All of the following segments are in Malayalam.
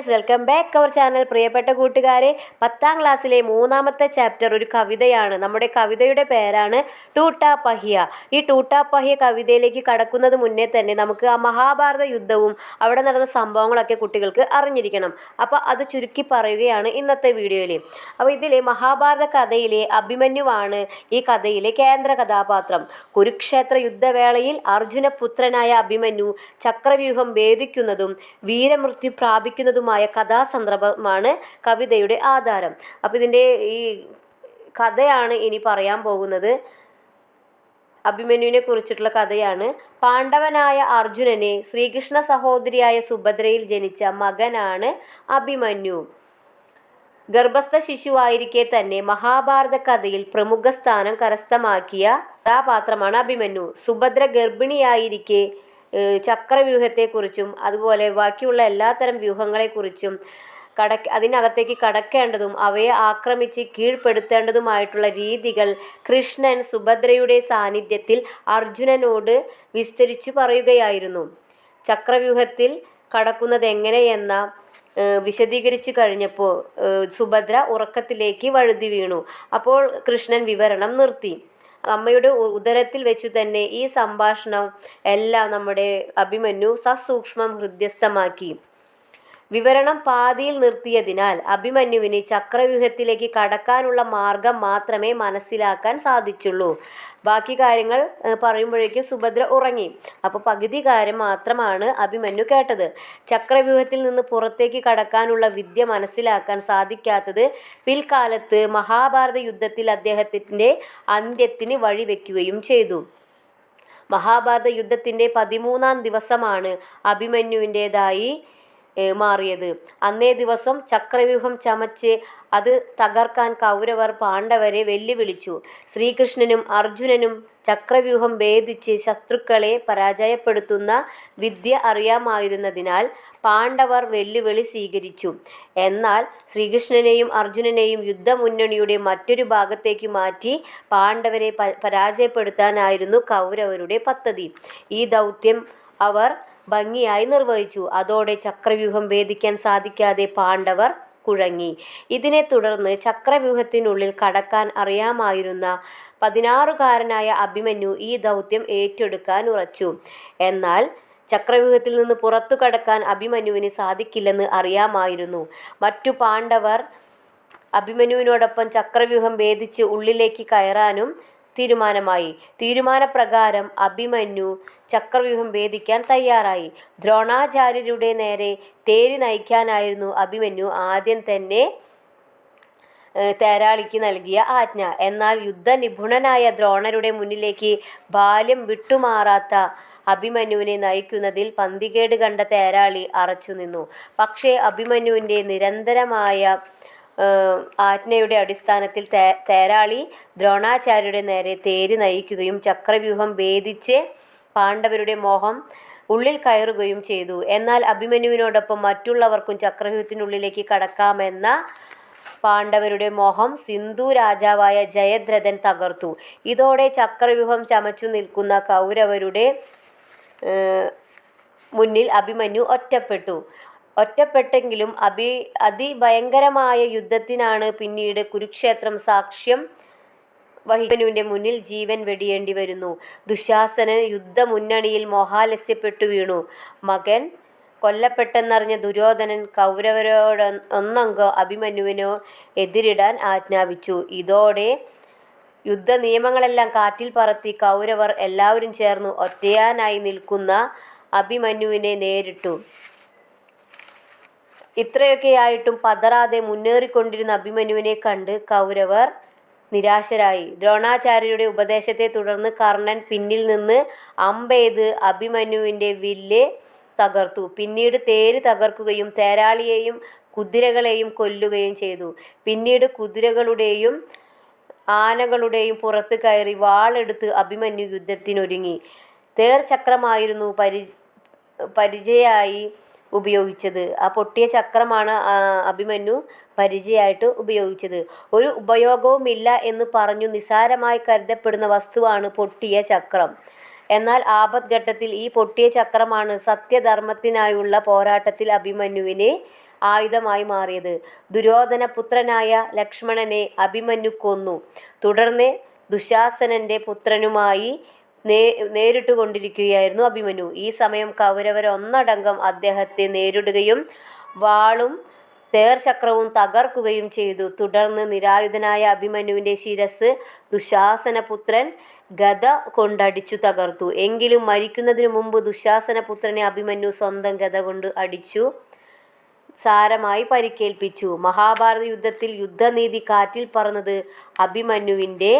Guys, welcome back our channel. പ്രിയപ്പെട്ട കൂട്ടുകാരെ, 10ാം ക്ലാസ്സിലെ 3ാമത്തെ ചാപ്റ്റർ ഒരു കവിതയാണ്. നമ്മുടെ കവിതയുടെ പേരാണ് ടൂട്ടാ പഹിയ. ഈ ടൂട്ടാ പഹിയ കവിതയിലേക്ക് കടക്കുന്നത് മുന്നേ തന്നെ നമുക്ക് ആ മഹാഭാരത യുദ്ധവും അവിടെ നടന്ന സംഭവങ്ങളൊക്കെ കുട്ടികൾക്ക് അറിഞ്ഞിരിക്കണം. അപ്പോൾ അത് ചുരുക്കി പറയുകയാണ് ഇന്നത്തെ വീഡിയോയിൽ. അപ്പോൾ ഇതിലെ മഹാഭാരത കഥയിലെ അഭിമന്യുവാണ് ഈ കഥയിലെ കേന്ദ്ര കഥാപാത്രം. കുരുക്ഷേത്ര യുദ്ധവേളയിൽ അർജുനപുത്രനായ അഭിമന്യു ചക്രവ്യൂഹം ഭേദിക്കുന്നതും വീരമൃത്യു പ്രാപിക്കുന്നതുമായ കഥാസന്ദർഭമാണ് കവിതയുടെ ആധാരം. അപ്പോൾ ഇതിൻ്റെ ഈ കഥയാണ് ഇനി പറയാൻ പോകുന്നത്. അഭിമന്യുവിനെ കുറിച്ചിട്ടുള്ള കഥയാണ്. പാണ്ഡവനായ അർജുനനെ ശ്രീകൃഷ്ണ സഹോദരിയായ സുഭദ്രയിൽ ജനിച്ച മകനാണ് അഭിമന്യു. ഗർഭസ്ഥ ശിശുവായിരിക്കെ തന്നെ മഹാഭാരത കഥയിൽ പ്രമുഖ സ്ഥാനം കരസ്ഥമാക്കിയ കഥാപാത്രമാണ് അഭിമന്യു. സുഭദ്ര ഗർഭിണിയായിരിക്കെ ചക്രവ്യൂഹത്തെക്കുറിച്ചും അതുപോലെ ബാക്കിയുള്ള എല്ലാത്തരം വ്യൂഹങ്ങളെക്കുറിച്ചും അതിനകത്തേക്ക് കടക്കേണ്ടതും അവയെ ആക്രമിച്ച് കീഴ്പ്പെടുത്തേണ്ടതുമായിട്ടുള്ള രീതികൾ കൃഷ്ണൻ സുഭദ്രയുടെ സാന്നിധ്യത്തിൽ അർജുനനോട് വിസ്തരിച്ചു പറയുകയായിരുന്നു. ചക്രവ്യൂഹത്തിൽ കടക്കുന്നതെങ്ങനെയെന്ന വിശദീകരിച്ചു കഴിഞ്ഞപ്പോൾ സുഭദ്ര ഉറക്കത്തിലേക്ക് വഴുതി വീണു. അപ്പോൾ കൃഷ്ണൻ വിവരണം നിർത്തി. അമ്മയുടെ ഉദരത്തിൽ വെച്ചു തന്നെ ഈ സംഭാഷണം എല്ലാം നമ്മുടെ അഭിമന്യു സസൂക്ഷ്മം ഹൃദ്യസ്ഥമാക്കി. വിവരണം പാതിയിൽ നിർത്തിയതിനാൽ അഭിമന്യുവിന് ചക്രവ്യൂഹത്തിലേക്ക് കടക്കാനുള്ള മാർഗം മാത്രമേ മനസ്സിലാക്കാൻ സാധിച്ചുള്ളൂ. ബാക്കി കാര്യങ്ങൾ പറയുമ്പോഴേക്കും സുഭദ്ര ഉറങ്ങി. അപ്പോൾ പകുതി കാര്യം മാത്രമാണ് അഭിമന്യു കേട്ടത്. ചക്രവ്യൂഹത്തിൽ നിന്ന് പുറത്തേക്ക് കടക്കാനുള്ള വിദ്യ മനസ്സിലാക്കാൻ സാധിക്കാത്തത് പിൽക്കാലത്ത് മഹാഭാരത യുദ്ധത്തിൽ അദ്ദേഹത്തിൻ്റെ അന്ത്യത്തിന് വഴിവെക്കുകയും ചെയ്തു. മഹാഭാരത യുദ്ധത്തിൻ്റെ 13ാം ദിവസമാണ് അഭിമന്യുവിൻ്റേതായി മാറിയത്. അന്നേ ദിവസം ചക്രവ്യൂഹം ചമച്ച് അത് തകർക്കാൻ കൗരവർ പാണ്ഡവരെ വെല്ലുവിളിച്ചു. ശ്രീകൃഷ്ണനും അർജുനനും ചക്രവ്യൂഹം ഭേദിച്ച് ശത്രുക്കളെ പരാജയപ്പെടുത്തുന്ന വിദ്യ അറിയാമായിരുന്നതിനാൽ പാണ്ഡവർ വെല്ലുവിളി സ്വീകരിച്ചു. എന്നാൽ ശ്രീകൃഷ്ണനെയും അർജുനനെയും യുദ്ധമുന്നണിയുടെ മറ്റൊരു ഭാഗത്തേക്ക് മാറ്റി പാണ്ഡവരെ പരാജയപ്പെടുത്താനായിരുന്നു കൗരവരുടെ പദ്ധതി. ഈ ദൗത്യം അവർ ഭംഗിയായി നിർവഹിച്ചു. അതോടെ ചക്രവ്യൂഹം ഭേദിക്കാൻ സാധിക്കാതെ പാണ്ഡവർ കുഴങ്ങി. ഇതിനെ തുടർന്ന് ചക്രവ്യൂഹത്തിനുള്ളിൽ കടക്കാൻ അറിയാമായിരുന്ന 16കാരനായ അഭിമന്യു ഈ ദൗത്യം ഏറ്റെടുക്കാൻ ഉറച്ചു. എന്നാൽ ചക്രവ്യൂഹത്തിൽ നിന്ന് പുറത്തു കടക്കാൻ അഭിമന്യുവിന് സാധിക്കില്ലെന്ന് അറിയാമായിരുന്നു. മറ്റു പാണ്ഡവർ അഭിമന്യുവിനോടൊപ്പം ചക്രവ്യൂഹം ഭേദിച്ച് ഉള്ളിലേക്ക് കയറാനും തീരുമാനമായി. തീരുമാനപ്രകാരം അഭിമന്യു ചക്രവ്യൂഹം ഭേദിക്കാൻ തയ്യാറായി. ദ്രോണാചാര്യരുടെ നേരെ തേരി നയിക്കാനായിരുന്നു അഭിമന്യു ആദ്യം തന്നെ തേരാളിക്ക് നൽകിയ ആജ്ഞ. എന്നാൽ യുദ്ധനിപുണനായ ദ്രോണരുടെ മുന്നിലേക്ക് ബാല്യം വിട്ടുമാറാത്ത അഭിമന്യുവിനെ നയിക്കുന്നതിൽ പന്തികേട് കണ്ട തേരാളി അറച്ചുനിന്നു. പക്ഷേ അഭിമന്യുവിൻ്റെ നിരന്തരമായ ആജ്ഞയുടെ അടിസ്ഥാനത്തിൽ തേരാളി ദ്രോണാചാര്യരുടെ നേരെ തേര് നയിക്കുകയും ചക്രവ്യൂഹം ഭേദിച്ച് പാണ്ഡവരുടെ മോഹം ഉള്ളിൽ കയറുകയും ചെയ്തു. എന്നാൽ അഭിമന്യുവിനോടൊപ്പം മറ്റുള്ളവർക്കും ചക്രവ്യൂഹത്തിനുള്ളിലേക്ക് കടക്കാമെന്ന പാണ്ഡവരുടെ മോഹം സിന്ധു രാജാവായ ജയദ്രഥൻ തകർത്തു. ഇതോടെ ചക്രവ്യൂഹം ചമച്ചു നിൽക്കുന്ന കൗരവരുടെ മുന്നിൽ അഭിമന്യു ഒറ്റപ്പെട്ടെങ്കിലും അതിഭയങ്കരമായ യുദ്ധത്തിനാണ് പിന്നീട് കുരുക്ഷേത്രം സാക്ഷ്യം വഹിക്കുവിൻ്റെ മുന്നിൽ ജീവൻ വെടിയേണ്ടി വരുന്നു. ദുശാസനൻ യുദ്ധമുന്നണിയിൽ മോഹാലസ്യപ്പെട്ടു വീണു. മകൻ കൊല്ലപ്പെട്ടെന്നറിഞ്ഞ ദുര്യോധനൻ കൗരവരോട് ഒന്നംഗം അഭിമന്യുവിനോ എതിരിടാൻ ആജ്ഞാപിച്ചു. ഇതോടെ യുദ്ധ നിയമങ്ങളെല്ലാം കാറ്റിൽ പറത്തി കൗരവർ എല്ലാവരും ചേർന്ന് ഒറ്റയാനായി നിൽക്കുന്ന അഭിമന്യുവിനെ നേരിട്ടു. ഇത്രയൊക്കെയായിട്ടും പതറാതെ മുന്നേറിക്കൊണ്ടിരുന്ന അഭിമന്യുവിനെ കണ്ട് കൗരവർ നിരാശരായി. ദ്രോണാചാര്യരുടെ ഉപദേശത്തെ തുടർന്ന് കർണൻ പിന്നിൽ നിന്ന് അമ്പെയ്ത് അഭിമന്യുവിൻ്റെ വില്ല് തകർത്തു. പിന്നീട് തേര് തകർക്കുകയും തേരാളിയെയും കുതിരകളെയും കൊല്ലുകയും ചെയ്തു. പിന്നീട് കുതിരകളുടെയും ആനകളുടെയും പുറത്ത് കയറി വാളെടുത്ത് അഭിമന്യു യുദ്ധത്തിനൊരുങ്ങി. തേർ ചക്രമായിരുന്നു പരിചയായി ഉപയോഗിച്ചത്. ആ പൊട്ടിയ ചക്രമാണ് അഭിമന്യു പരിചയമായിട്ട് ഉപയോഗിച്ചത്. ഒരു ഉപയോഗവുമില്ല എന്ന് പറഞ്ഞു നിസ്സാരമായി കരുതപ്പെടുന്ന വസ്തുവാണ് പൊട്ടിയ ചക്രം. എന്നാൽ ആപത്ഘട്ടത്തിൽ ഈ പൊട്ടിയ ചക്രമാണ് സത്യധർമ്മത്തിനായുള്ള പോരാട്ടത്തിൽ അഭിമന്യുവിനെ ആയുധമായി മാറിയത്. ദുര്യോധന പുത്രനായ ലക്ഷ്മണനെ അഭിമന്യു കൊന്നു. തുടർന്ന് ദുശാസനന്റെ പുത്രനുമായി നേരിട്ടുകൊണ്ടിരിക്കുകയായിരുന്നു അഭിമന്യു. ഈ സമയം കൗരവർ ഒന്നടങ്കം അദ്ദേഹത്തെ നേരിടുകയും വാളും തേർചക്രവും തകർക്കുകയും ചെയ്തു. തുടർന്ന് നിരായുധനായ അഭിമന്യുവിന്റെ ശിരസ് ദുശാസനപുത്രൻ ഗദ കൊണ്ടടിച്ചു തകർത്തു. എങ്കിലും മരിക്കുന്നതിനു മുമ്പ് ദുശാസനപുത്രനെ അഭിമന്യു സ്വന്തം ഗദ കൊണ്ട് അടിച്ചു സാരമായി പരിക്കേൽപ്പിച്ചു. മഹാഭാരത യുദ്ധത്തിൽ യുദ്ധനീതി കാറ്റിൽ പറന്നത് അഭിമന്യുവിൻ്റെ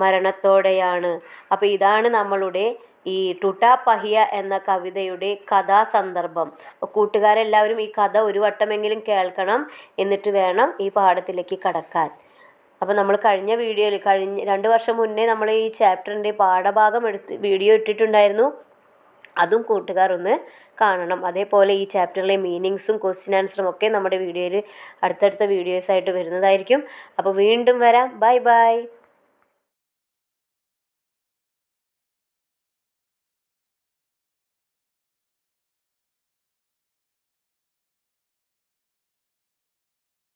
മരണത്തോടെയാണ്. അപ്പോൾ ഇതാണ് നമ്മളുടെ ഈ ടുട്ടാപഹിയ എന്ന കവിതയുടെ കഥാസന്ദർഭം. കൂട്ടുകാരെല്ലാവരും ഈ കഥ ഒരു വട്ടമെങ്കിലും കേൾക്കണം, എന്നിട്ട് വേണം ഈ പാഠത്തിലേക്ക് കടക്കാൻ. അപ്പോൾ നമ്മൾ കഴിഞ്ഞ 2 വർഷം മുന്നേ നമ്മൾ ഈ ചാപ്റ്ററിൻ്റെ പാഠഭാഗം വീഡിയോ ഇട്ടിട്ടുണ്ടായിരുന്നു. അതും കൂട്ടുകാർ ഒന്ന് കാണണം. അതേപോലെ ഈ ചാപ്റ്ററിലെ മീനിങ്സും ക്വസ്റ്റ്യൻ ആൻസറും ഒക്കെ നമ്മുടെ വീഡിയോയിൽ അടുത്തടുത്ത വീഡിയോസായിട്ട് വരുന്നതായിരിക്കും. അപ്പോൾ വീണ്ടും വരാം. Bye bye.